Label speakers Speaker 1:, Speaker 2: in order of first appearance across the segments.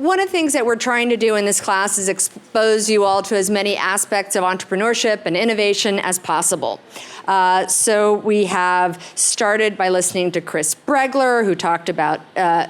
Speaker 1: one of the things that we're trying to do in this class is expose you all to as many aspects of entrepreneurship and innovation as possible. So we have started by listening to Chris Bregler, who talked about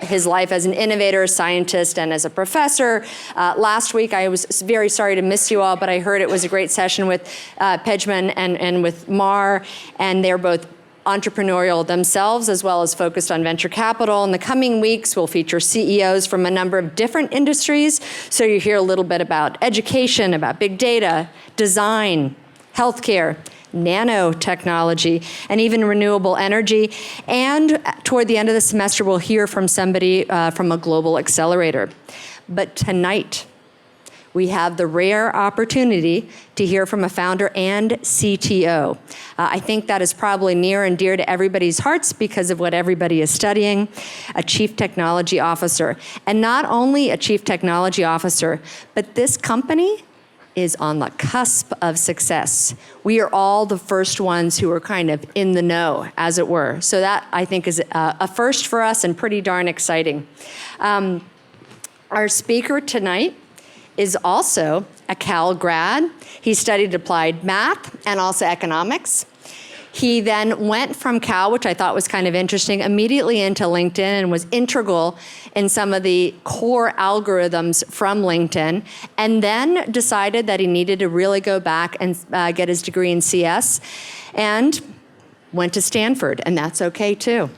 Speaker 1: his life as an innovator, scientist, and as a professor. Last week, I was very sorry to miss you all, but I heard it was a great session with Pejman and with Mar, and they're both entrepreneurial themselves, as well as focused on venture capital. In the coming weeks, we'll feature CEOs from a number of different industries. So you hear a little bit about education, about big data, design, healthcare, nanotechnology, and even renewable energy. And toward the end of the semester, we'll hear from somebody from a global accelerator. But tonight, we have the rare opportunity to hear from a founder and CTO. I think that is probably near and dear to everybody's hearts because of what everybody is studying, a chief technology officer. And not only a chief technology officer, but this company is on the cusp of success. We are all the first ones who are kind of in the know, as it were. So that, I think, is a first for us and pretty darn exciting. Our speaker tonight is also a Cal grad. He studied applied math and also economics. He then went from Cal, which I thought was kind of interesting, immediately into LinkedIn and was integral in some of the core algorithms from LinkedIn, and then decided that he needed to really go back and get his degree in CS, and went to Stanford, and that's okay too.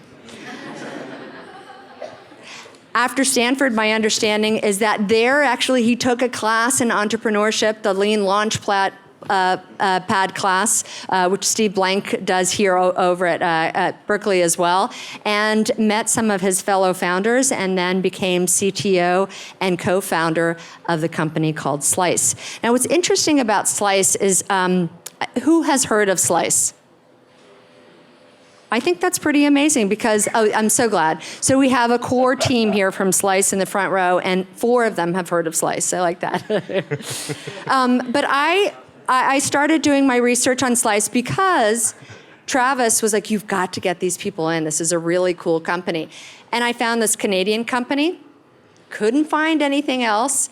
Speaker 1: After Stanford, my understanding is that there, actually, he took a class in entrepreneurship, the Lean Launchpad class, which Steve Blank does here over at Berkeley as well, and met some of his fellow founders, and then became CTO and co-founder of the company called Slyce. Now, what's interesting about Slyce is, who has heard of Slyce? I think that's pretty amazing because, oh, I'm so glad. So we have a core team here from Slyce in the front row, and 4 of them have heard of Slyce. I like that. But I started doing my research on Slyce because Travis was like, you've got to get these people in. This is a really cool company. And I found this Canadian company, couldn't find anything else.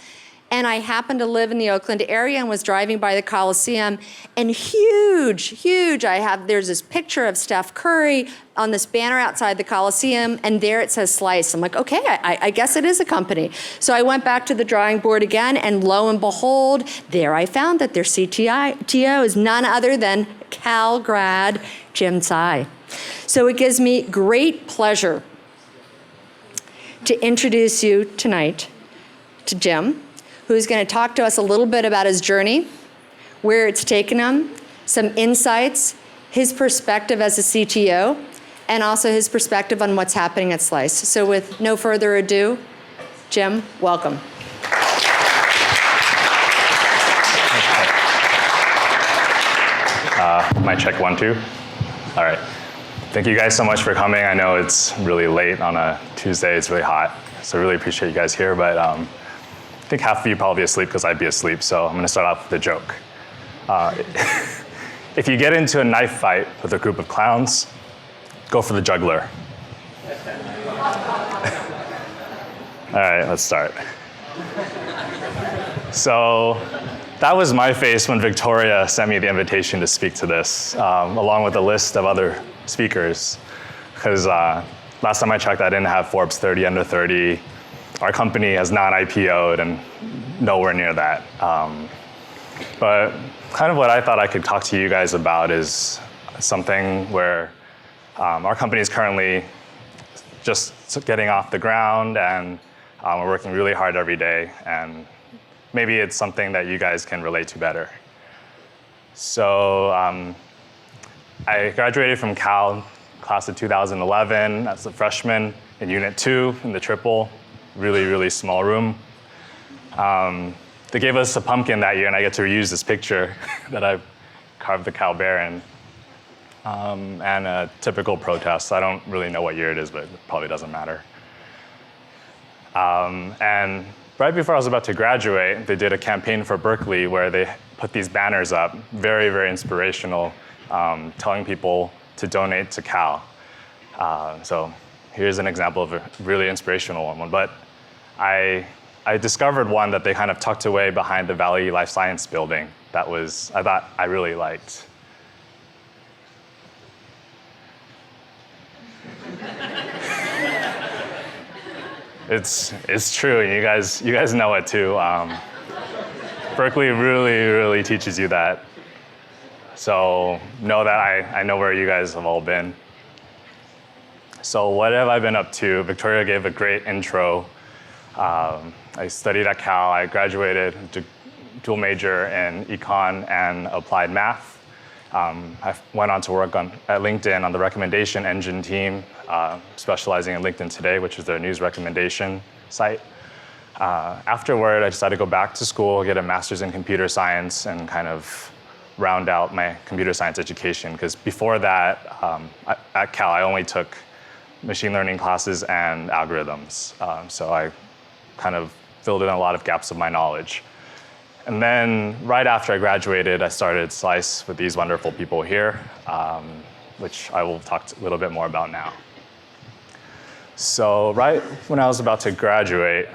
Speaker 1: And I happened to live in the Oakland area and was driving by the Coliseum, and huge, there's this picture of Steph Curry on this banner outside the Coliseum, and there it says Slyce. I'm like, okay, I guess it is a company. So I went back to the drawing board again, and lo and behold, there I found that their CTO is none other than Cal grad Jim Tsai. So it gives me great pleasure to introduce you tonight to Jim, who's going to talk to us a little bit about his journey, where it's taken him, some insights, his perspective as a CTO, and also his perspective on what's happening at Slyce. So with no further ado, Jim, welcome.
Speaker 2: Mic check 1, 2. All right. Thank you guys so much for coming. I know it's really late on a Tuesday. It's really hot. So I really appreciate you guys here. But I think half of you probably asleep because I'd be asleep, so I'm going to start off with a joke. If you get into a knife fight with a group of clowns, go for the juggler. All right, let's start. So that was my face when Victoria sent me the invitation to speak to this, along with a list of other speakers, because last time I checked, I didn't have Forbes 30 under 30. Our company has not IPO'd and nowhere near that. But kind of what I thought I could talk to you guys about is something where our company is currently just getting off the ground, and we're working really hard every day, and maybe it's something that you guys can relate to better. So I graduated from Cal, class of 2011, as a freshman in Unit 2 in the triple. Really, really small room. They gave us a pumpkin that year, and I get to reuse this picture that I carved the Cal bear in. And a typical protest. I don't really know what year it is, but it probably doesn't matter. And right before I was about to graduate, they did a campaign for Berkeley where they put these banners up, very, very inspirational, telling people to donate to Cal. So here's an example of a really inspirational one. But I I discovered one that they kind of tucked away behind the Valley Life Science building I thought I really liked. It's true, and you guys know it too. Berkeley really teaches you that. So know that I know where you guys have all been. So what have I been up to? Victoria gave a great intro. I studied at Cal. I graduated dual major in econ and applied math. I went on to work at LinkedIn on the recommendation engine team, specializing in LinkedIn Today, which is their news recommendation site. Afterward, I decided to go back to school, get a master's in computer science, and kind of round out my computer science education. Because before that, at Cal, I only took machine learning classes and algorithms. So I kind of filled in a lot of gaps of my knowledge. And then right after I graduated, I started Slyce with these wonderful people here, which I will talk a little bit more about now. So right when I was about to graduate,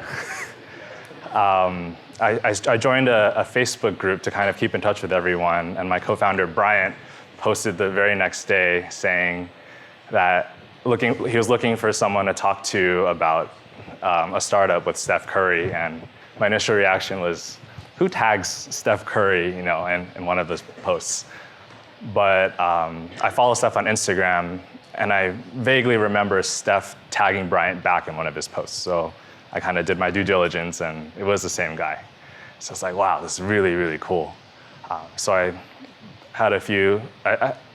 Speaker 2: I joined a Facebook group to kind of keep in touch with everyone, and my co-founder, Bryant, posted the very next day saying that he was looking for someone to talk to about a startup with Steph Curry, and my initial reaction was, who tags Steph Curry, in one of those posts? But I follow Steph on Instagram, and I vaguely remember Steph tagging Bryant back in one of his posts. So I kind of did my due diligence, and it was the same guy. So I was like, wow, this is really cool. So I had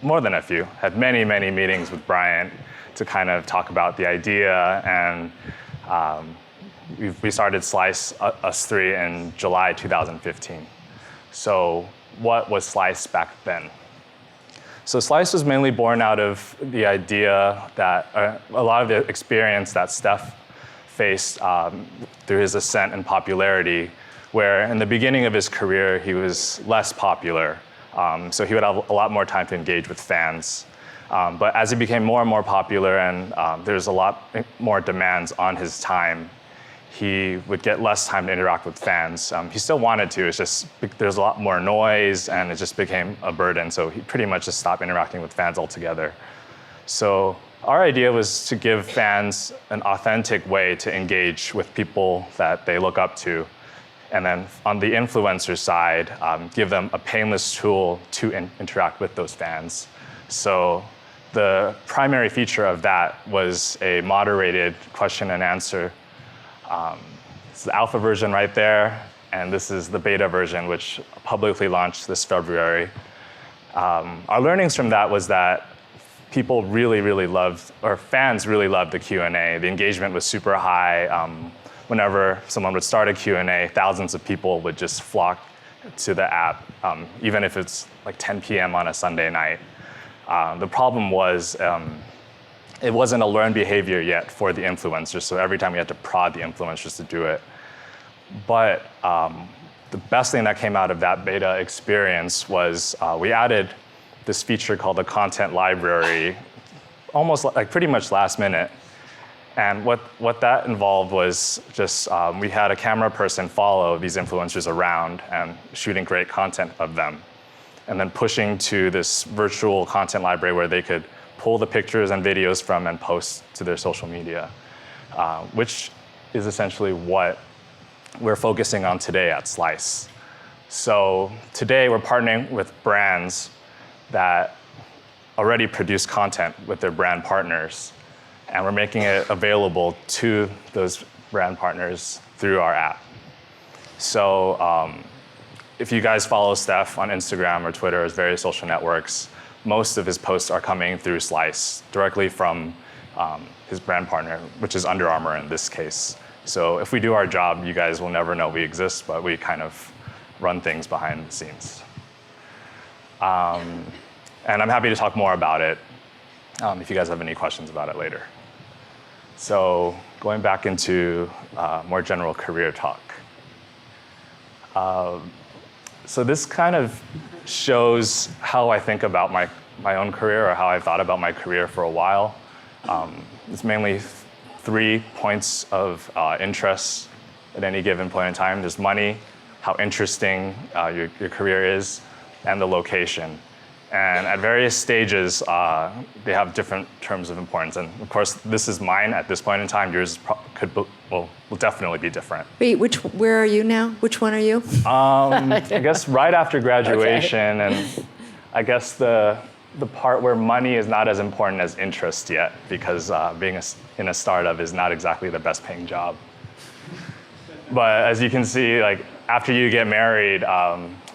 Speaker 2: more than a few, had many meetings with Bryant to kind of talk about the idea, and we started Slyce, us three, in July 2015. So what was Slyce back then? So Slyce was mainly born out of the idea that a lot of the experience that Steph faced through his ascent in popularity, where in the beginning of his career, he was less popular. So he would have a lot more time to engage with fans. But as he became more and more popular and there's a lot more demands on his time, he would get less time to interact with fans. He still wanted to, it's just there's a lot more noise and it just became a burden. So he pretty much just stopped interacting with fans altogether. So our idea was to give fans an authentic way to engage with people that they look up to. And then on the influencer side, give them a painless tool to interact with those fans. So the primary feature of that was a moderated question and answer. It's the alpha version right there, and this is the beta version, which publicly launched this February. Our learnings from that was that people really loved, or fans really loved the Q&A. The engagement was super high. Whenever someone would start a Q&A, thousands of people would just flock to the app, even if it's like 10 p.m. on a Sunday night. The problem was it wasn't a learned behavior yet for the influencers, so every time we had to prod the influencers to do it. But the best thing that came out of that beta experience was we added this feature called the content library, almost like pretty much last minute. And what that involved was just we had a camera person follow these influencers around and shooting great content of them, and then pushing to this virtual content library where they could pull the pictures and videos from and post to their social media, which is essentially what we're focusing on today at Slyce. So today we're partnering with brands that already produce content with their brand partners, and we're making it available to those brand partners through our app. So if you guys follow Steph on Instagram or Twitter or various social networks, most of his posts are coming through Slyce, directly from his brand partner, which is Under Armour in this case. So if we do our job, you guys will never know we exist, but we kind of run things behind the scenes. And I'm happy to talk more about it if you guys have any questions about it later. So going back into more general career talk. So this kind of shows how I think about my own career, or how I've thought about my career for a while. It's mainly 3 points of interest at any given point in time. There's money, how interesting your career is, and the location. And at various stages, they have different terms of importance. And of course, this is mine at this point in time. Yours will definitely be different.
Speaker 1: Wait, where are you now? Which one are you?
Speaker 2: I guess right after graduation,
Speaker 1: Okay.
Speaker 2: and I guess the part where money is not as important as interest yet, because being in a startup is not exactly the best paying job. But as you can see, like after you get married,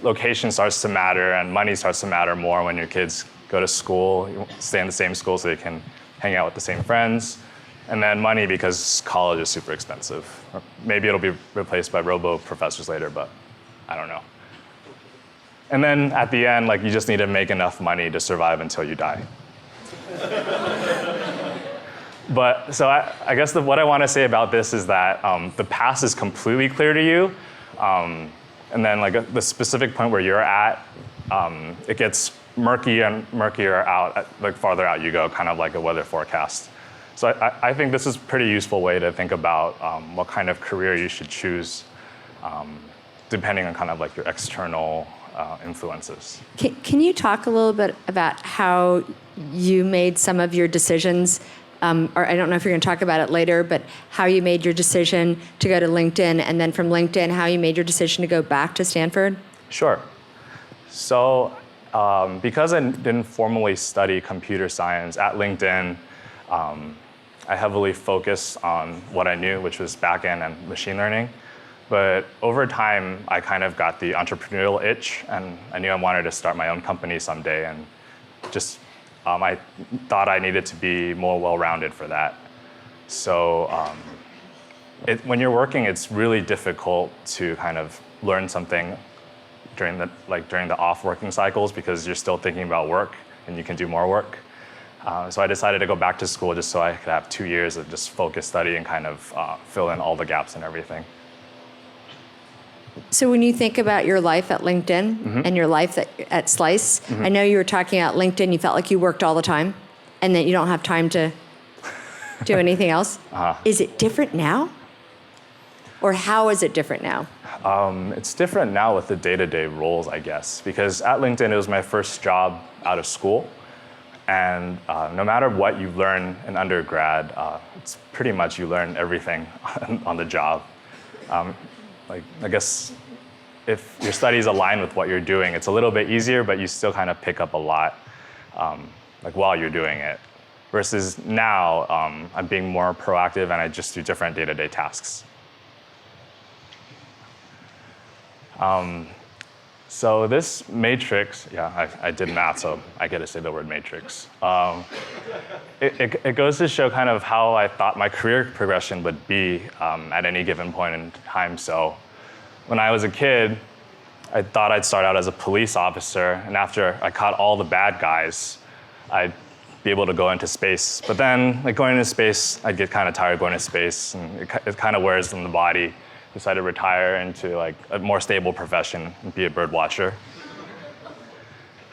Speaker 2: location starts to matter and money starts to matter more when your kids go to school, you stay in the same school so they can hang out with the same friends. And then money because college is super expensive. Or maybe it'll be replaced by robo-professors later, but I don't know. And then at the end, like you just need to make enough money to survive until you die. But so I guess what I want to say about this is that the past is completely clear to you. And then like the specific point where you're at, it gets murkier and murkier out, like farther out you go, kind of like a weather forecast. So I think this is a pretty useful way to think about what kind of career you should choose, depending on kind of like your external influences.
Speaker 1: Can you talk a little bit about how you made some of your decisions, or I don't know if you're going to talk about it later, but how you made your decision to go to LinkedIn, and then from LinkedIn, how you made your decision to go back to Stanford?
Speaker 2: Sure. So because I didn't formally study computer science at LinkedIn, I heavily focused on what I knew, which was backend and machine learning. But over time, I kind of got the entrepreneurial itch, and I knew I wanted to start my own company someday, and just I thought I needed to be more well-rounded for that. So when you're working, it's really difficult to kind of learn something during the off working cycles because you're still thinking about work and you can do more work. So I decided to go back to school just so I could have 2 years of just focused study and kind of fill in all the gaps and everything.
Speaker 1: So when you think about your life at LinkedIn and your life at Slyce, I know you were talking about LinkedIn, you felt like you worked all the time and that you don't have time to do anything else. Is it different now? Or how is it different now?
Speaker 2: It's different now with the day-to-day roles, I guess, because at LinkedIn, it was my first job out of school. And no matter what you learn in undergrad, it's pretty much you learn everything on the job. I guess if your studies align with what you're doing, it's a little bit easier, but you still kind of pick up a lot while you're doing it. Versus now, I'm being more proactive and I just do different day-to-day tasks. So this matrix, I did math, so I get to say the word matrix. It goes to show kind of how I thought my career progression would be at any given point in time. So when I was a kid, I thought I'd start out as a police officer, and after I caught all the bad guys, I'd be able to go into space. But then, going into space, I'd get kind of tired going into space, and it kind of wears on the body. Decided to retire into a more stable profession and be a bird watcher.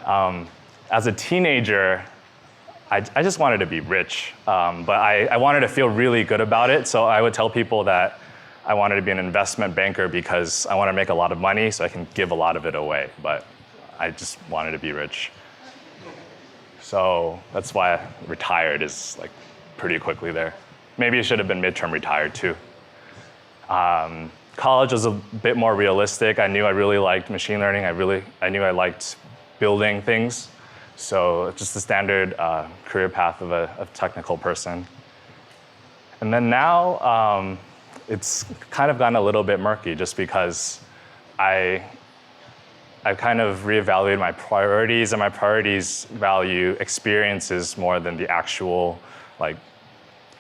Speaker 2: As a teenager, I just wanted to be rich, but I wanted to feel really good about it. So I would tell people that I wanted to be an investment banker because I want to make a lot of money so I can give a lot of it away. But I just wanted to be rich. So that's why I retired is pretty quickly there. Maybe it should have been midterm retired too. College was a bit more realistic. I knew I really liked machine learning. I knew I liked building things. So it's just the standard career path of a technical person. And then now, it's kind of gotten a little bit murky just because I've kind of reevaluated my priorities, and my priorities value experiences more than the actual,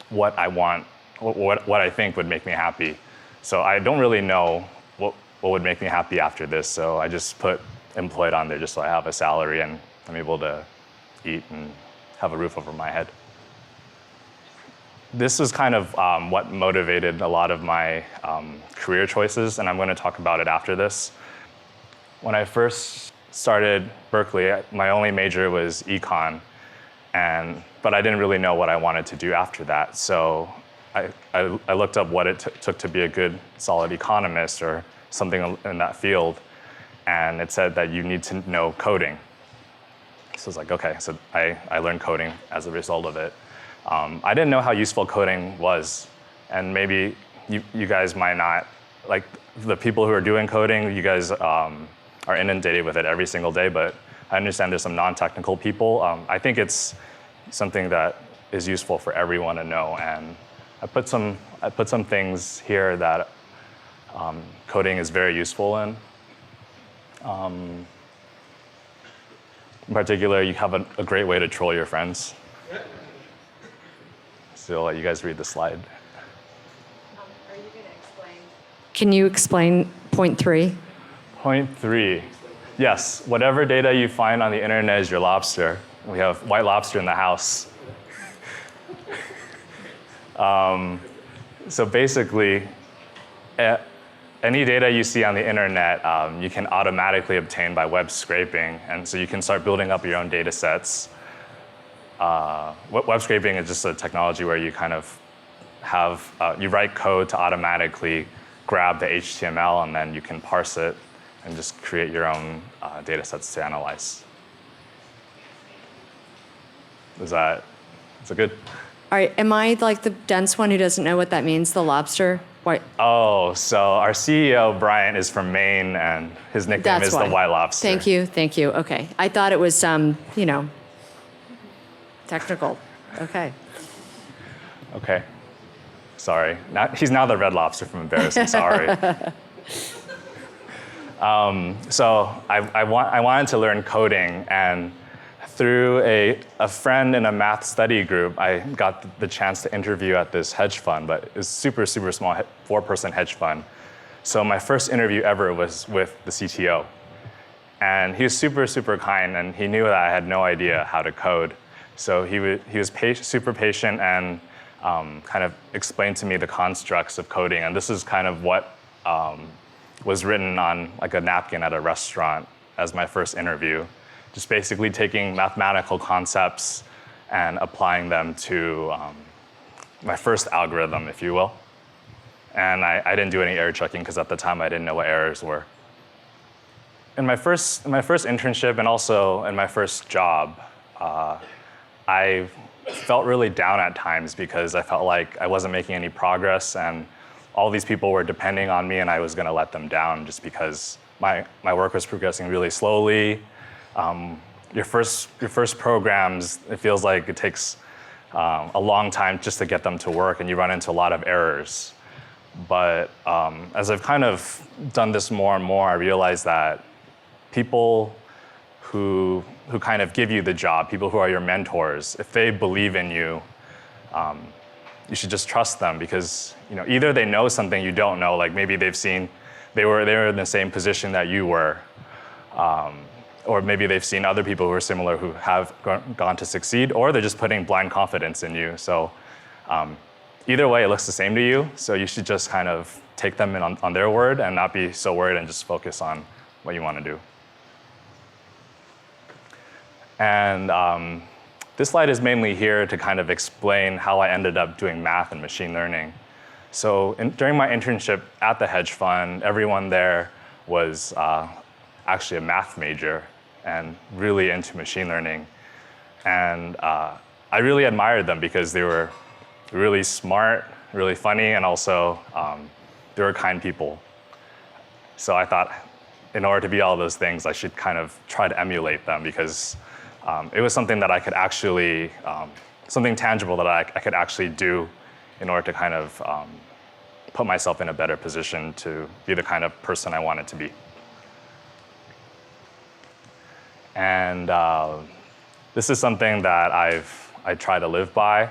Speaker 2: what I want, what I think would make me happy. So I don't really know what would make me happy after this. So I just put employed on there just so I have a salary and I'm able to eat and have a roof over my head. This was kind of what motivated a lot of my career choices, and I'm going to talk about it after this. When I first started Berkeley, my only major was econ, but I didn't really know what I wanted to do after that. So I looked up what it took to be a good, solid economist or something in that field, and it said that you need to know coding. So it's like, okay, so I learned coding as a result of it. I didn't know how useful coding was, and maybe you guys might not, like the people who are doing coding, you guys are inundated with it every single day, but I understand there's some non-technical people. I think it's something that is useful for everyone to know, and I put some things here that coding is very useful in. In particular, you have a great way to troll your friends. So I'll let you guys read the slide.
Speaker 1: Are you going to explain? Can you explain point 3?
Speaker 2: Point 3. Yes, whatever data you find on the internet is your lobster. We have white lobster in the house. So basically, any data you see on the internet, you can automatically obtain by web scraping, and so you can start building up your own data sets. Web scraping is just a technology where you kind of have, you write code to automatically grab the HTML, and then you can parse it and just create your own data sets to analyze. Is that good?
Speaker 1: All right, am I like the dense one who doesn't know what that means, the lobster? Why?
Speaker 2: Oh, so our CEO, Brian, is from Maine, and his nickname is the White Lobster.
Speaker 1: Thank you. Okay. I thought it was technical. Okay.
Speaker 2: Okay. Sorry. He's now the Red Lobster from Embarrassing. Sorry. So I wanted to learn coding, and through a friend in a math study group, I got the chance to interview at this hedge fund, but it was super, super small, 4-person hedge fund. So my first interview ever was with the CTO. And he was super, super kind, and he knew that I had no idea how to code. So he was super patient and kind of explained to me the constructs of coding. And this is kind of what was written on like a napkin at a restaurant as my first interview. Just basically taking mathematical concepts and applying them to my first algorithm, if you will. And I didn't do any error checking because at the time I didn't know what errors were. In my first internship and also in my first job, I felt really down at times because I felt like I wasn't making any progress, and all these people were depending on me, and I was going to let them down just because my work was progressing really slowly. Your first programs, it feels like it takes a long time just to get them to work, and you run into a lot of errors. But as I've kind of done this more and more, I realize that people who kind of give you the job, people who are your mentors, if they believe in you, you should just trust them, because either they know something you don't know, like maybe they were in the same position that you were, or maybe they've seen other people who are similar who have gone to succeed, or they're just putting blind confidence in you. So either way, it looks the same to you. So you should just kind of take them in on their word and not be so worried, and just focus on what you want to do. And this slide is mainly here to kind of explain how I ended up doing math and machine learning. So during my internship at the hedge fund, everyone there was actually a math major and really into machine learning. And I really admired them because they were really smart, really funny, and also they were kind people. So I thought, in order to be all those things, I should kind of try to emulate them, because it was something that I could actually, something tangible that I could actually do in order to kind of put myself in a better position to be the kind of person I wanted to be. And this is something that I try to live by.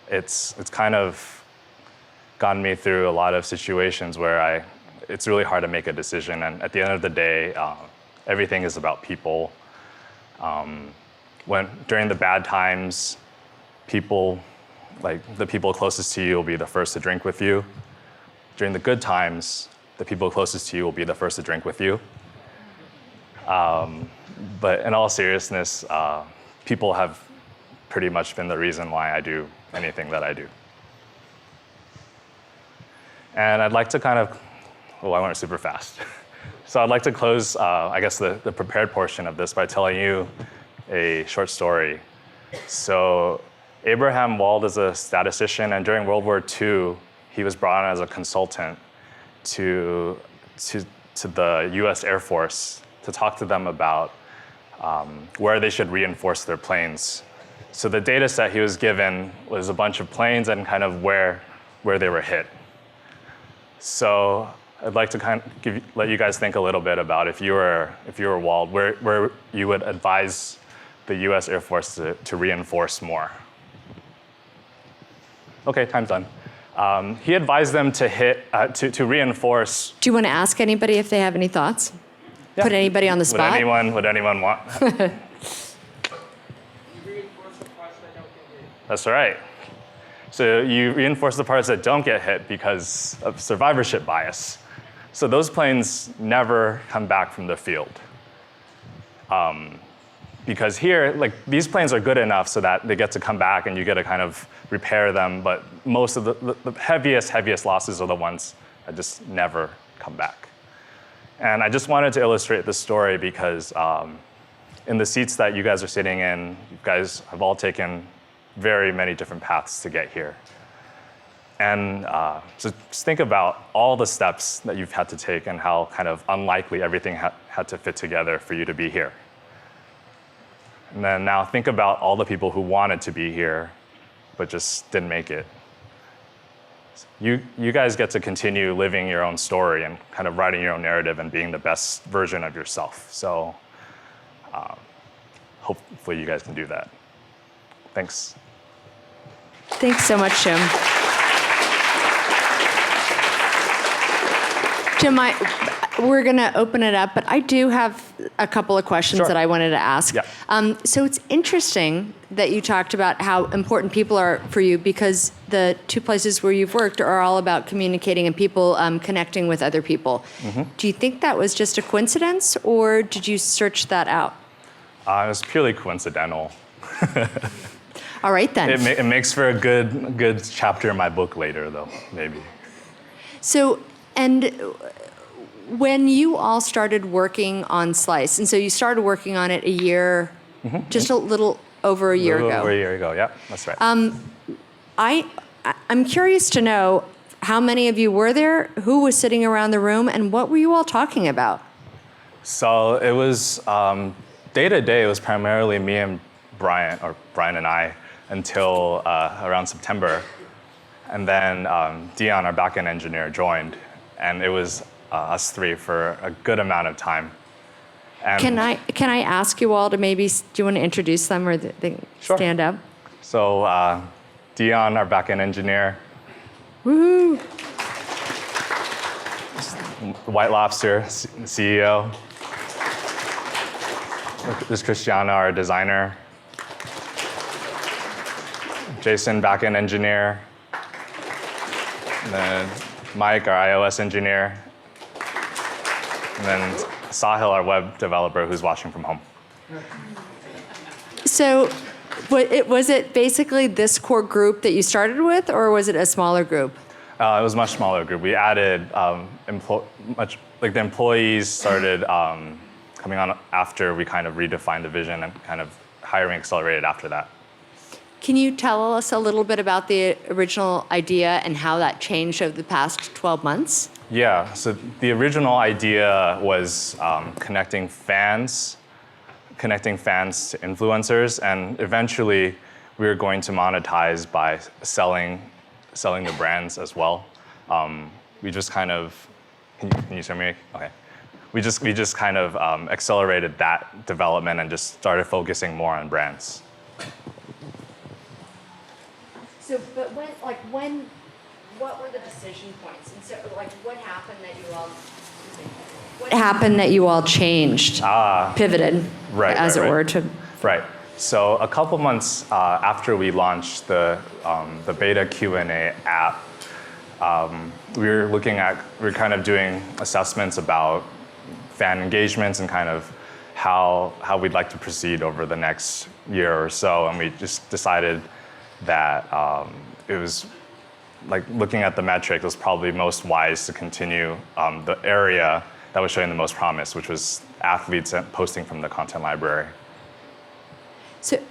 Speaker 2: It's kind of gotten me through a lot of situations where it's really hard to make a decision. And at the end of the day, everything is about people. During the bad times, the people closest to you will be the first to drink with you. During the good times, the people closest to you will be the first to drink with you. But in all seriousness, people have pretty much been the reason why I do anything that I do. And I'd like to kind of, oh, I went super fast. So I'd like to close, I guess, the prepared portion of this by telling you a short story. So Abraham Wald is a statistician, and during World War II, he was brought on as a consultant to the US Air Force to talk to them about where they should reinforce their planes. So the data set he was given was a bunch of planes and kind of where they were hit. So I'd like to kind of let you guys think a little bit about if you were Wald, where you would advise the US Air Force to reinforce more. Okay, time's done. He advised them to reinforce.
Speaker 1: Do you want to ask anybody if they have any thoughts?
Speaker 2: Yeah.
Speaker 1: Put anybody on the spot?
Speaker 2: Would anyone want? That's right. So you reinforce the parts that don't get hit because of survivorship bias. So those planes never come back from the field. Because here, like, these planes are good enough so that they get to come back and you get to kind of repair them, but most of the heaviest losses are the ones that just never come back. And I just wanted to illustrate this story because in the seats that you guys are sitting in, you guys have all taken very many different paths to get here. And so just think about all the steps that you've had to take and how kind of unlikely everything had to fit together for you to be here. And then now think about all the people who wanted to be here, but just didn't make it. You guys get to continue living your own story and kind of writing your own narrative and being the best version of yourself. So hopefully you guys can do that. Thanks.
Speaker 1: Thanks so much, Jim. Jim, we're going to open it up, but I do have a couple of questions that I wanted to ask.
Speaker 2: Yeah.
Speaker 1: So it's interesting that you talked about how important people are for you because the two places where you've worked are all about communicating and people connecting with other people. Mm-hmm. Do you think that was just a coincidence, or did you search that out?
Speaker 2: It was purely coincidental.
Speaker 1: All right, then.
Speaker 2: It makes for a good chapter in my book later, though, maybe.
Speaker 1: So, and when you all started working on Slyce, and so you started working on it a year, just a little over a year ago.
Speaker 2: Over a year ago, yeah, that's right.
Speaker 1: I'm curious to know how many of you were there, who was sitting around the room, and what were you all talking about?
Speaker 2: So it was, day to day, it was primarily me and Brian and I, until around September. And then Dion, our backend engineer, joined, and it was us three for a good amount of time. And
Speaker 1: can I ask you all to maybe, do you want to introduce them or they
Speaker 2: Sure.
Speaker 1: stand up?
Speaker 2: So Dion, our backend engineer.
Speaker 1: Woohoo!
Speaker 2: White Lobster, CEO. This is Christiana, our designer. Jason, backend engineer. And then Mike, our iOS engineer. And then Sahil, our web developer, who's watching from home.
Speaker 1: So was it basically this core group that you started with, or was it a smaller group?
Speaker 2: It was a much smaller group. We added the employees started coming on after we kind of redefined the vision, and kind of hiring accelerated after that.
Speaker 1: Can you tell us a little bit about the original idea and how that changed over the past 12 months?
Speaker 2: Yeah, so the original idea was connecting fans to influencers, and eventually we were going to monetize by selling the brands as well. We just kind of, can you show me? Okay. We just kind of accelerated that development and just started focusing more on brands.
Speaker 1: So, but what were the decision points? And so, what happened that you all changed, pivoted, as it were, to?
Speaker 2: Right. So a couple months after we launched the beta Q&A app, we were kind of doing assessments about fan engagements and kind of how we'd like to proceed over the next year or so, and we just decided that it was like looking at the metric, it was probably most wise to continue the area that was showing the most promise, which was athletes posting from the content library.
Speaker 1: So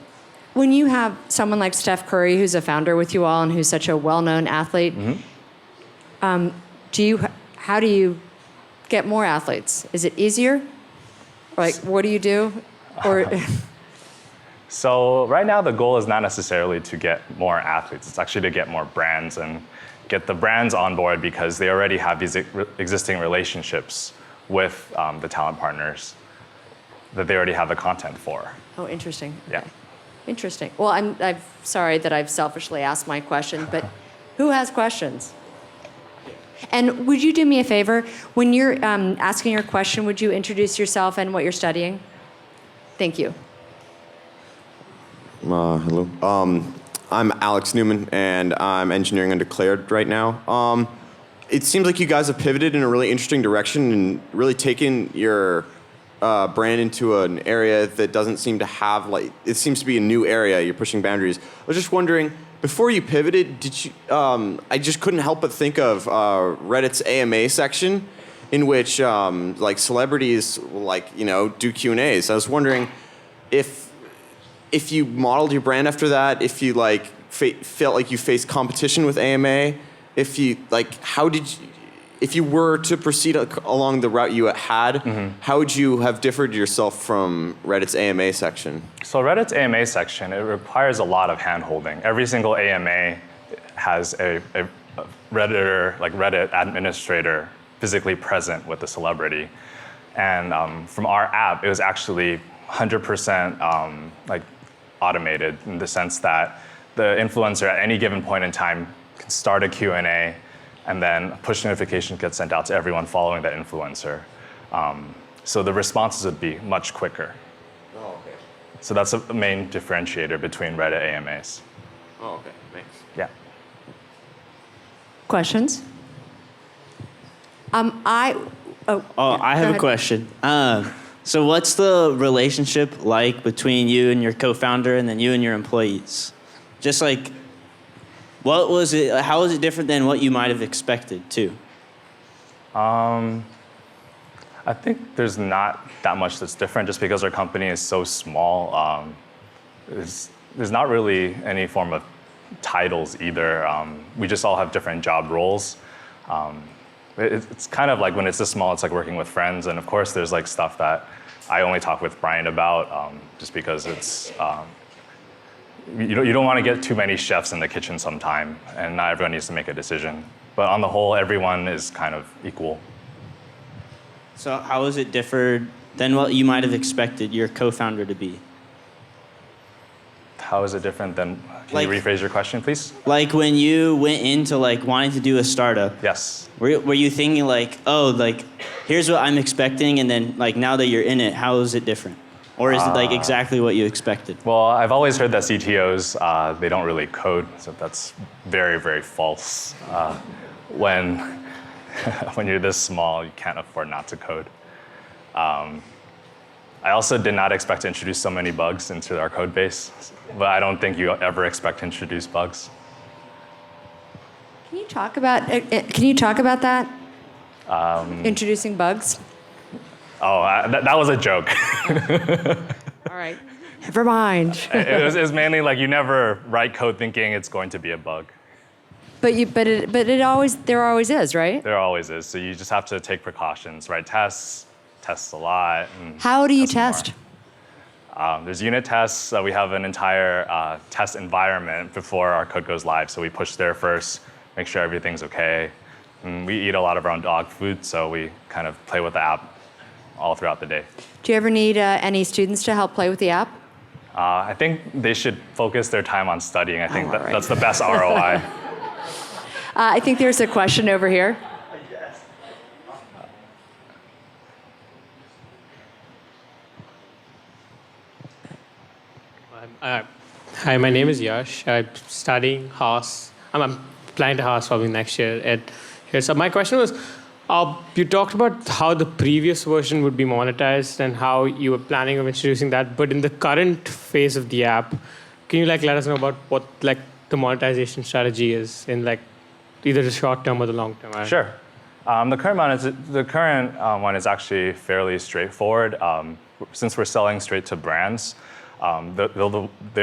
Speaker 1: when you have someone like Steph Curry, who's a founder with you all and who's such a well-known athlete, how do you get more athletes? Is it easier? Like, what do you do? Or
Speaker 2: So right now, the goal is not necessarily to get more athletes. It's actually to get more brands and get the brands on board because they already have these existing relationships with the talent partners that they already have the content for.
Speaker 1: Oh, interesting.
Speaker 2: Yeah.
Speaker 1: Okay. Interesting. Well, I'm sorry that I've selfishly asked my question, but who has questions? And would you do me a favor? When you're asking your question, would you introduce yourself and what you're studying? Thank you.
Speaker 3: Hello. I'm Alex Newman, and I'm engineering undeclared right now. It seems like you guys have pivoted in a really interesting direction and really taken your brand into an area that doesn't seem to have, like, it seems to be a new area. You're pushing boundaries. I was just wondering, before you pivoted, did you? I just couldn't help but think of Reddit's AMA section, in which like celebrities do Q&As. I was wondering if you modeled your brand after that, if you felt like you faced competition with AMA, if you were to proceed along the route you had, how would you have differed yourself from Reddit's AMA section?
Speaker 2: So Reddit's AMA section, it requires a lot of hand-holding. Every single AMA has a Redditor, like Reddit administrator, physically present with the celebrity. And from our app, it was actually 100% automated in the sense that the influencer at any given point in time can start a Q&A and then push notifications get sent out to everyone following that influencer. So the responses would be much quicker.
Speaker 3: Oh, okay.
Speaker 2: So that's a main differentiator between Reddit AMAs.
Speaker 3: Oh, okay. Thanks.
Speaker 2: Yeah.
Speaker 1: Questions?
Speaker 4: I have a question. So what's the relationship like between you and your co-founder and then you and your employees? Just like, what was it? How was it different than what you might have expected too?
Speaker 2: I think there's not that much that's different just because our company is so small. There's not really any form of titles either. We just all have different job roles. It's kind of like when it's this small, it's like working with friends. And of course, there's like stuff that I only talk with Brian about just because it's, you don't want to get too many chefs in the kitchen sometime, and not everyone needs to make a decision. But on the whole, everyone is kind of equal.
Speaker 4: So how is it differed than what you might have expected your co-founder to be?
Speaker 2: How is it different than, can you rephrase your question, please?
Speaker 4: Like when you went into like wanting to do a startup.
Speaker 2: Yes.
Speaker 4: Were you thinking like, oh, like here's what I'm expecting, and then like now that you're in it, how is it different? Or is it like exactly what you expected?
Speaker 2: Well, I've always heard that CTOs, they don't really code, so that's very, very false. When you're this small, you can't afford not to code. I also did not expect to introduce so many bugs into our code base, but I don't think you ever expect to introduce bugs.
Speaker 1: Can you talk about that? Introducing bugs?
Speaker 2: Oh, that was a joke.
Speaker 1: All right. Never mind.
Speaker 2: It was mainly like you never write code thinking it's going to be a bug.
Speaker 1: But there always is, right?
Speaker 2: There always is. So you just have to take precautions, write tests a lot. And
Speaker 1: how do you test?
Speaker 2: There's unit tests. We have an entire test environment before our code goes live. So we push there first, make sure everything's okay. And we eat a lot of our own dog food, so we kind of play with the app all throughout the day.
Speaker 1: Do you ever need any students to help play with the app?
Speaker 2: I think they should focus their time on studying. I think that's the best ROI.
Speaker 1: I think there's a question over here.
Speaker 5: Hi, my name is Yash. I'm studying Haas. I'm applying to Haas probably next year at here. So my question was, you talked about how the previous version would be monetized and how you were planning on introducing that. But in the current phase of the app, can you let us know about what the monetization strategy is in either the short term or the long term?
Speaker 2: Sure. The current one is actually fairly straightforward. Since we're selling straight to brands, they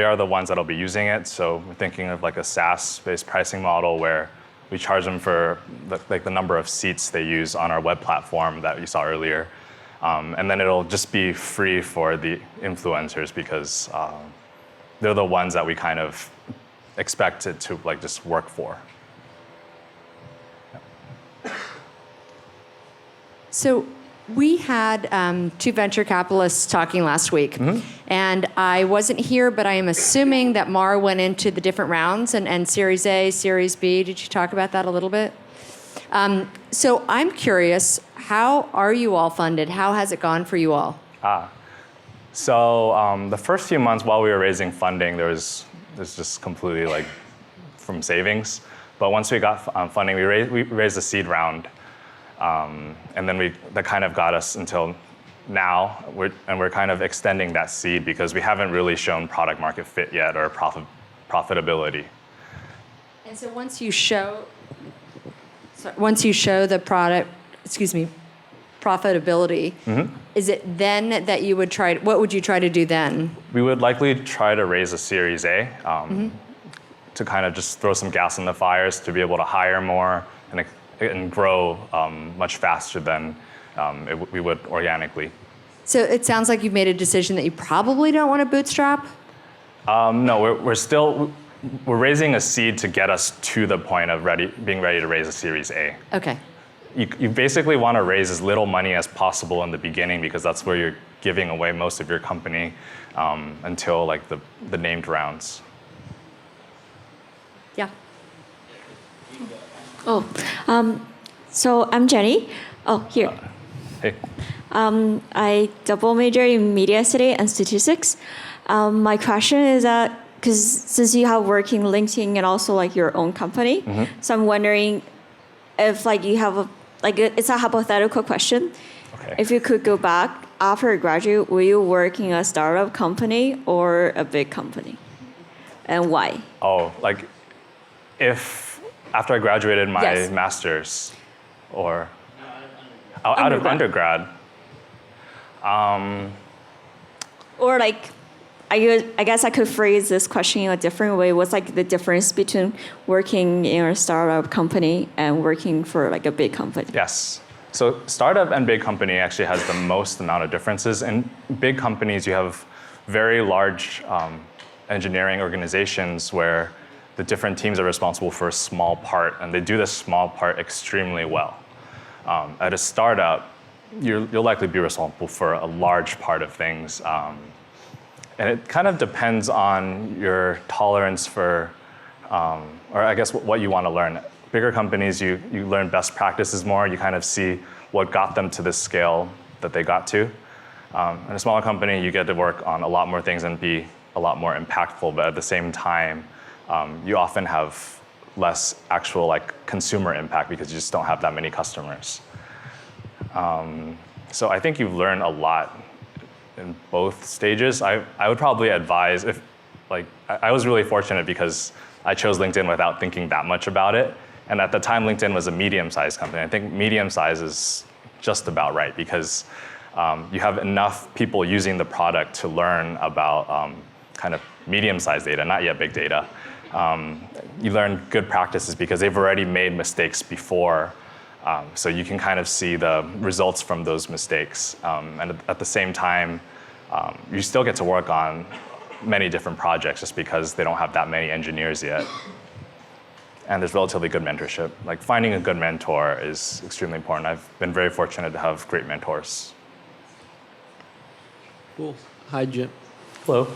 Speaker 2: are the ones that'll be using it. So we're thinking of like a SaaS-based pricing model where we charge them for the number of seats they use on our web platform that you saw earlier. And then it'll just be free for the influencers because they're the ones that we kind of expect it to like just work for.
Speaker 1: So we had two venture capitalists talking last week, and I wasn't here, but I am assuming that Mara went into the different rounds and Series A, Series B. Did you talk about that a little bit? So I'm curious, how are you all funded? How has it gone for you all?
Speaker 2: So the first few months while we were raising funding, there's just completely like from savings. But once we got funding, we raised a seed round. And then that kind of got us until now, we're kind of extending that seed because we haven't really shown product market fit yet or profitability.
Speaker 1: And so once you show the product, profitability, is it then that you would what would you try to do then?
Speaker 2: We would likely try to raise a Series A to kind of just throw some gas in the fires to be able to hire more and grow much faster than we would organically.
Speaker 1: So it sounds like you've made a decision that you probably don't want to bootstrap?
Speaker 2: No, we're raising a seed to get us to the point of being ready to raise a Series A.
Speaker 1: Okay.
Speaker 2: You basically want to raise as little money as possible in the beginning because that's where you're giving away most of your company until like the named rounds.
Speaker 1: Yeah.
Speaker 6: So I'm Jenny. Oh, here.
Speaker 2: Hey.
Speaker 6: I double major in media study and statistics. My question is that, because since you have working LinkedIn and also like your own company, so I'm wondering if like you have it's a hypothetical question.
Speaker 2: Okay.
Speaker 6: If you could go back after you graduate, will you work in a startup company or a big company? And why?
Speaker 2: Oh, like if after I graduated my
Speaker 6: Yes.
Speaker 2: master's or out of undergrad.
Speaker 6: Or like, I guess I could phrase this question in a different way. What's like the difference between working in a startup company and working for like a big company?
Speaker 2: Yes. So startup and big company actually has the most amount of differences. In big companies, you have very large engineering organizations where the different teams are responsible for a small part, and they do this small part extremely well. At a startup, you'll likely be responsible for a large part of things. And it kind of depends on your tolerance for, or I guess what you want to learn. Bigger companies, you learn best practices more. You kind of see what got them to the scale that they got to. In a smaller company, you get to work on a lot more things and be a lot more impactful. But at the same time, you often have less actual like consumer impact because you just don't have that many customers. So I think you've learned a lot in both stages. I would probably advise if, like, I was really fortunate because I chose LinkedIn without thinking that much about it. And at the time, LinkedIn was a medium-sized company. I think medium size is just about right because you have enough people using the product to learn about kind of medium-sized data, not yet big data. You learn good practices because they've already made mistakes before. So you can kind of see the results from those mistakes. And at the same time, you still get to work on many different projects just because they don't have that many engineers yet. And there's relatively good mentorship. Like finding a good mentor is extremely important. I've been very fortunate to have great mentors.
Speaker 7: Cool. Hi, Jim.
Speaker 2: Hello.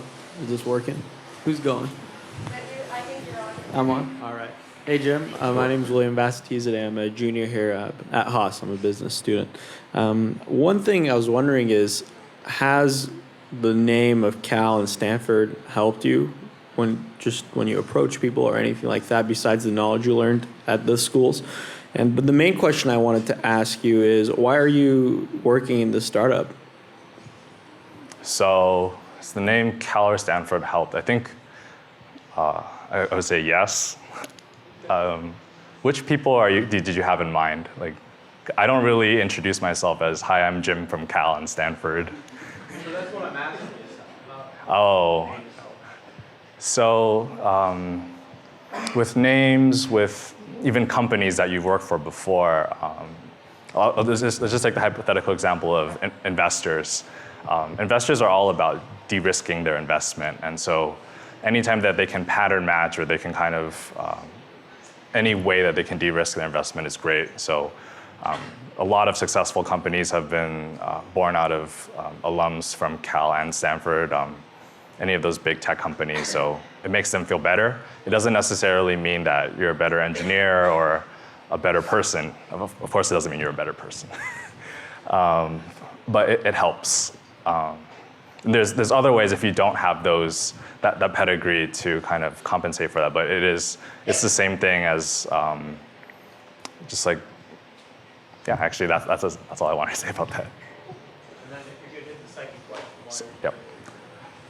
Speaker 7: Is this working? Who's going?
Speaker 1: I think you're on.
Speaker 7: I'm on. All right. Hey, Jim. My name is William Bassatizade. I'm a junior here at Haas. I'm a business student. One thing I was wondering is, has the name of Cal and Stanford helped you when you approach people or anything like that, besides the knowledge you learned at those schools? But the main question I wanted to ask you is, why are you working in the startup?
Speaker 2: So has the name Cal or Stanford helped? I think I would say yes. which people did you have in mind? Like, I don't really introduce myself as, hi, I'm Jim from Cal and Stanford.
Speaker 7: So that's what I'm asking you.
Speaker 2: Oh. So with names, with even companies that you've worked for before, let's just take the hypothetical example of investors. Investors are all about de-risking their investment. And so anytime that they can pattern match or they can kind of, any way that they can de-risk their investment is great. So a lot of successful companies have been born out of alums from Cal and Stanford, any of those big tech companies. So it makes them feel better. It doesn't necessarily mean that you're a better engineer or a better person. Of course, it doesn't mean you're a better person. But it helps. There's other ways if you don't have that pedigree to kind of compensate for that. But it's the same thing as just like, yeah, actually that's all I wanted to say about that.
Speaker 7: And then if you could hit the second question.
Speaker 2: Yep.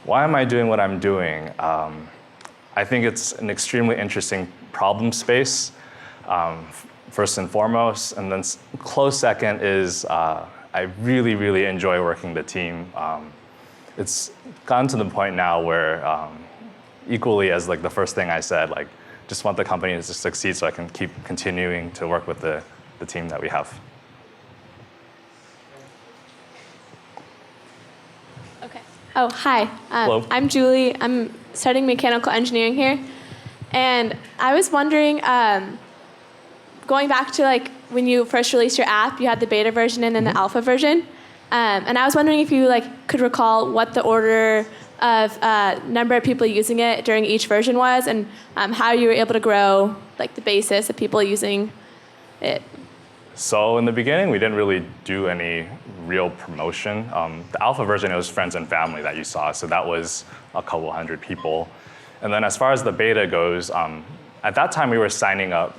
Speaker 2: Why am I doing what I'm doing? I think it's an extremely interesting problem space, first and foremost. And then close second is I really, really enjoy working the team. It's gotten to the point now where equally as like the first thing I said, like just want the company to succeed so I can keep continuing to work with the team that we have.
Speaker 8: Okay. Oh, hi.
Speaker 2: Hello.
Speaker 8: I'm Julie. I'm studying mechanical engineering here. And I was wondering, going back to like when you first released your app, you had the beta version and then the alpha version. And I was wondering if you could recall what the order of number of people using it during each version was, and how you were able to grow the basis of people using it.
Speaker 2: So in the beginning, we didn't really do any real promotion. The alpha version, it was friends and family that you saw, so that was a couple hundred people. And then as far as the beta goes, at that time we were signing up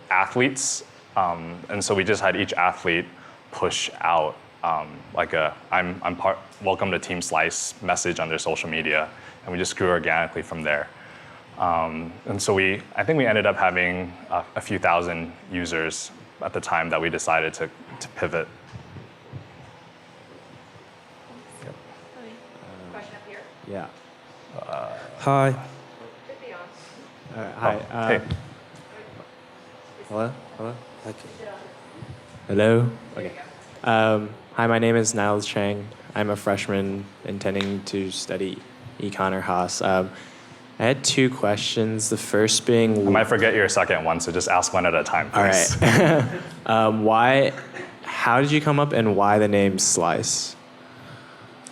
Speaker 2: athletes, and so we just had each athlete push out welcome to Team Slyce message on their social media, and we just grew organically from there. And so I think we ended up having a few thousand users at the time that we decided to pivot. Yep.
Speaker 1: Question up here.
Speaker 9: Yeah. Hi. Hi.
Speaker 2: Hey.
Speaker 9: Hello? Hello? Okay. Hello? Okay. Hi, my name is Niles Chang. I'm a freshman intending to study econ or Haas. I had two questions. The first being...
Speaker 2: I might forget your second one, so just ask one at a time, please.
Speaker 9: All right. How did you come up and why the name Slyce?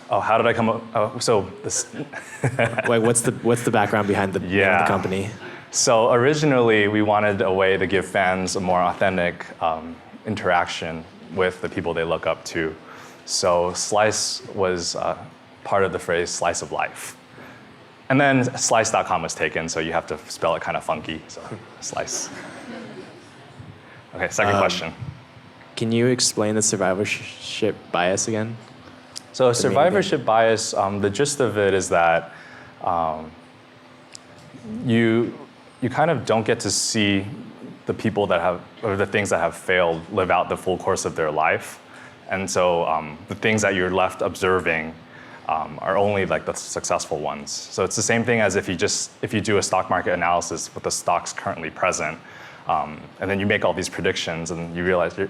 Speaker 2: Oh, how did I come up? Oh, so this...
Speaker 9: what's the background behind the name of the company?
Speaker 2: So originally, we wanted a way to give fans a more authentic interaction with the people they look up to. So Slyce was part of the phrase slice of life. And then Slyce.com was taken, so you have to spell it kind of funky, so Slyce. Okay, second question.
Speaker 9: Can you explain the survivorship bias again?
Speaker 2: So survivorship bias, the gist of it is that you kind of don't get to see the people that have, or the things that have failed live out the full course of their life. And so the things that you're left observing are only the successful ones. So it's the same thing as if you do a stock market analysis with the stocks currently present, and then you make all these predictions and you realize you're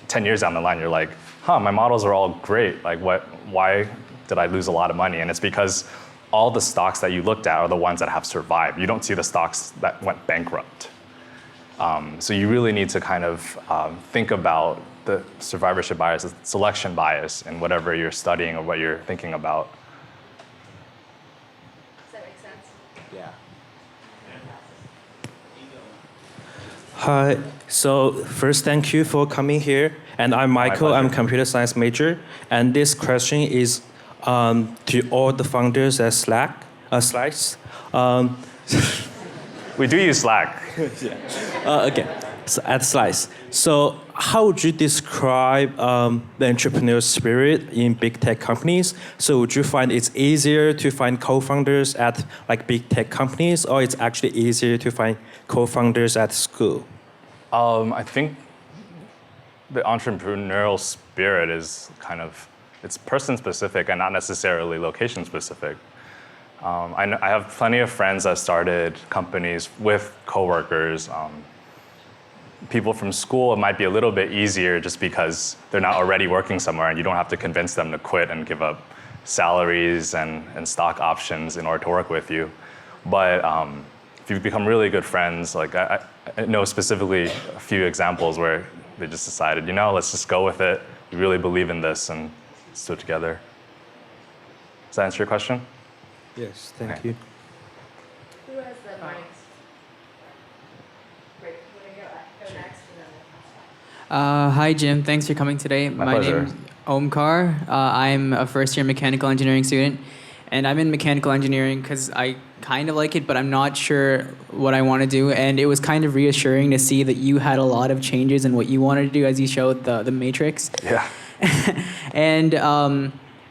Speaker 2: 10 years down the line, you're like, my models are all great. Why did I lose a lot of money? And it's because all the stocks that you looked at are the ones that have survived. You don't see the stocks that went bankrupt. So you really need to kind of think about the survivorship bias, the selection bias in whatever you're studying or what you're thinking about.
Speaker 1: Does that make sense?
Speaker 9: Yeah.
Speaker 10: Hi. So first, thank you for coming here. And I'm Michael. I'm computer science major. And this question is to all the founders at Slyce.
Speaker 2: We do use Slack.
Speaker 10: Okay. So at Slyce. So how would you describe the entrepreneurial spirit in big tech companies? So would you find it's easier to find co-founders at big tech companies, or it's actually easier to find co-founders at school?
Speaker 2: I think the entrepreneurial spirit is it's person specific and not necessarily location specific. I have plenty of friends that started companies with coworkers. People from school, it might be a little bit easier just because they're not already working somewhere and you don't have to convince them to quit and give up salaries and stock options in order to work with you. But if you become really good friends, like I know specifically a few examples where they just decided, let's just go with it. We really believe in this and stood together. Does that answer your question?
Speaker 10: Yes, thank you.
Speaker 1: Who has the mics? Great. Go next.
Speaker 11: Hi, Jim. Thanks for coming today.
Speaker 2: My
Speaker 11: My
Speaker 2: pleasure.
Speaker 11: name's Omkar. I'm a first-year mechanical engineering student, and I'm in mechanical engineering because I kind of like it, but I'm not sure what I want to do. And it was kind of reassuring to see that you had a lot of changes in what you wanted to do as you showed the matrix.
Speaker 2: Yeah.
Speaker 11: And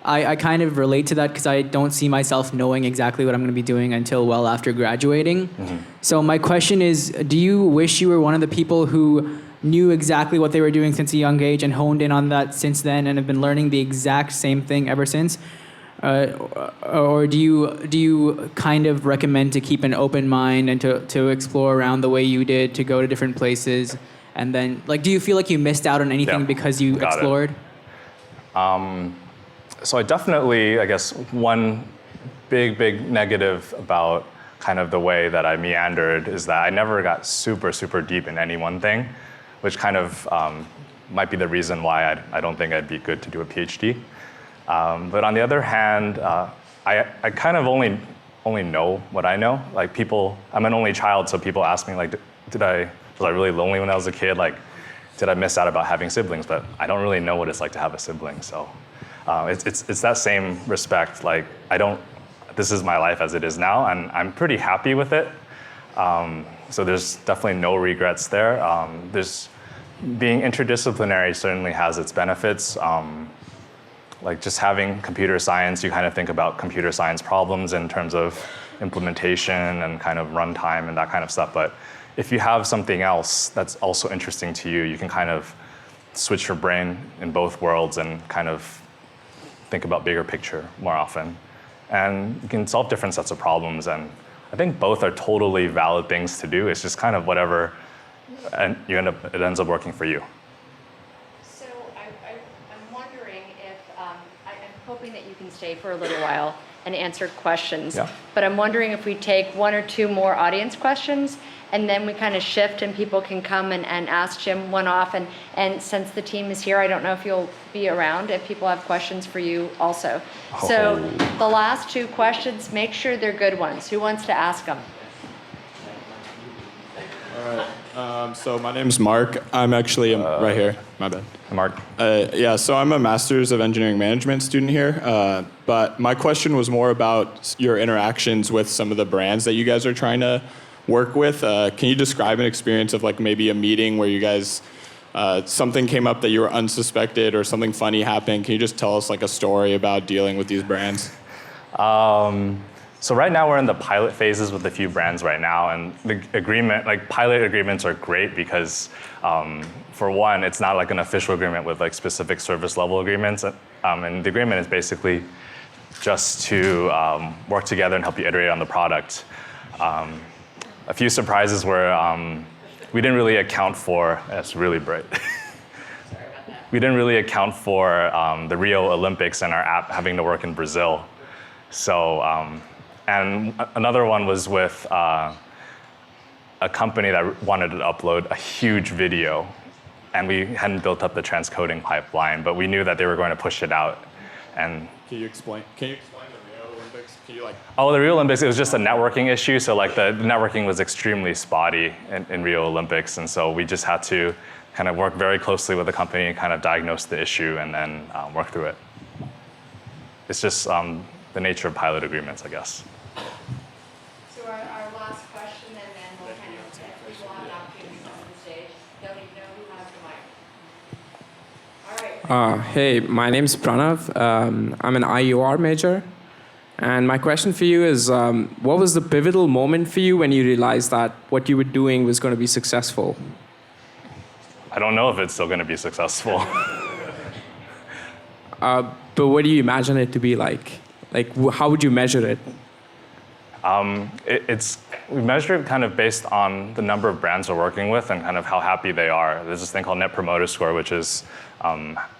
Speaker 11: I kind of relate to that because I don't see myself knowing exactly what I'm going to be doing until well after graduating.
Speaker 2: Mm-hmm.
Speaker 11: So my question is, do you wish you were one of the people who knew exactly what they were doing since a young age and honed in on that since then and have been learning the exact same thing ever since? Or do you kind of recommend to keep an open mind and to explore around the way you did, to go to different places? And then, do you feel like you missed out on anything because you
Speaker 2: Got it.
Speaker 11: explored?
Speaker 2: So I definitely, I guess, one big negative about kind of the way that I meandered is that I never got super deep in any one thing, which kind of might be the reason why I don't think I'd be good to do a PhD. But on the other hand, I kind of only know what I know. Like I'm an only child, so people ask me like, was I really lonely when I was a kid? Like, did I miss out about having siblings? But I don't really know what it's like to have a sibling. So it's that same respect. Like this is my life as it is now, and I'm pretty happy with it. So there's definitely no regrets there. Being interdisciplinary certainly has its benefits. Like just having computer science, you kind of think about computer science problems in terms of implementation and kind of runtime and that kind of stuff. But if you have something else that's also interesting to you, you can kind of switch your brain in both worlds and kind of think about bigger picture more often. And you can solve different sets of problems. And I think both are totally valid things to do. It's just kind of whatever, and it ends up working for you.
Speaker 1: So I'm wondering if, I'm hoping that you can stay for a little while and answer questions.
Speaker 2: Yeah.
Speaker 1: But I'm wondering if we take one or two more audience questions, and then we kind of shift and people can come and ask Jim one off. And since the team is here, I don't know if you'll be around if people have questions for you also.
Speaker 2: Oh.
Speaker 1: So the last two questions, make sure they're good ones. Who wants to ask them?
Speaker 12: All right. So my name's Mark. I'm actually right here. My bad.
Speaker 2: Mark.
Speaker 12: So I'm a Master's of Engineering Management student here. But my question was more about your interactions with some of the brands that you guys are trying to work with. Can you describe an experience of like maybe a meeting where you guys, something came up that you were unsuspected or something funny happened? Can you just tell us like a story about dealing with these brands?
Speaker 2: So right now we're in the pilot phases with a few brands right now, and the agreement, like pilot agreements are great because for one, it's not like an official agreement with like specific service level agreements. And the agreement is basically just to work together and help you iterate on the product. A few surprises were we didn't really account for, that's really bright. We didn't really account for the Rio Olympics and our app having to work in Brazil. So, and another one was with a company that wanted to upload a huge video, and we hadn't built up the transcoding pipeline, but we knew that they were going to push it out. And
Speaker 12: Can you explain the Rio Olympics? Can you like?
Speaker 2: Oh, the Rio Olympics, it was just a networking issue. So like the networking was extremely spotty in Rio Olympics. And so we just had to kind of work very closely with the company and kind of diagnose the issue and then work through it. It's just the nature of pilot agreements, I guess.
Speaker 1: So our last question, and then we'll kind of, if people have an opportunity to come to the stage, they'll need to know who has the mic. All right.
Speaker 13: Hey, my name's Pranav. I'm an IUR major. And my question for you is, what was the pivotal moment for you when you realized that what you were doing was going to be successful?
Speaker 2: I don't know if it's still going to be successful.
Speaker 13: But what do you imagine it to be like? Like, how would you measure it?
Speaker 2: We measure it kind of based on the number of brands we're working with and kind of how happy they are. There's this thing called Net Promoter Score, which is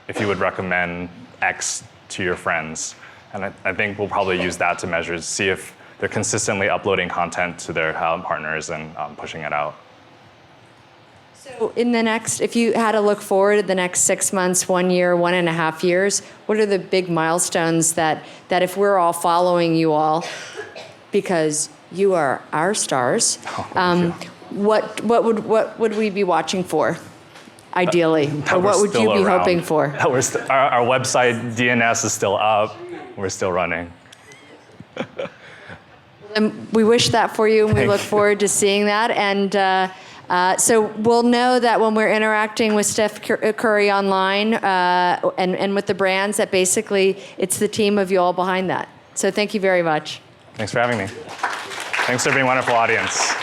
Speaker 2: if you would recommend X to your friends. And I think we'll probably use that to measure, to see if they're consistently uploading content to their partners and pushing it out.
Speaker 1: So if you had to look forward to the next 6 months, 1 year, 1.5 years, what are the big milestones that if we're all following you all, because you are our stars, what would we be watching for, ideally? Or what would you be hoping for?
Speaker 2: Our website DNS is still up. We're still running.
Speaker 1: And we wish that for you, and we look forward to seeing that. And so we'll know that when we're interacting with Steph Curry online and with the brands, that basically it's the team of you all behind that. So thank you very much.
Speaker 2: Thanks for having me. Thanks for being a wonderful audience.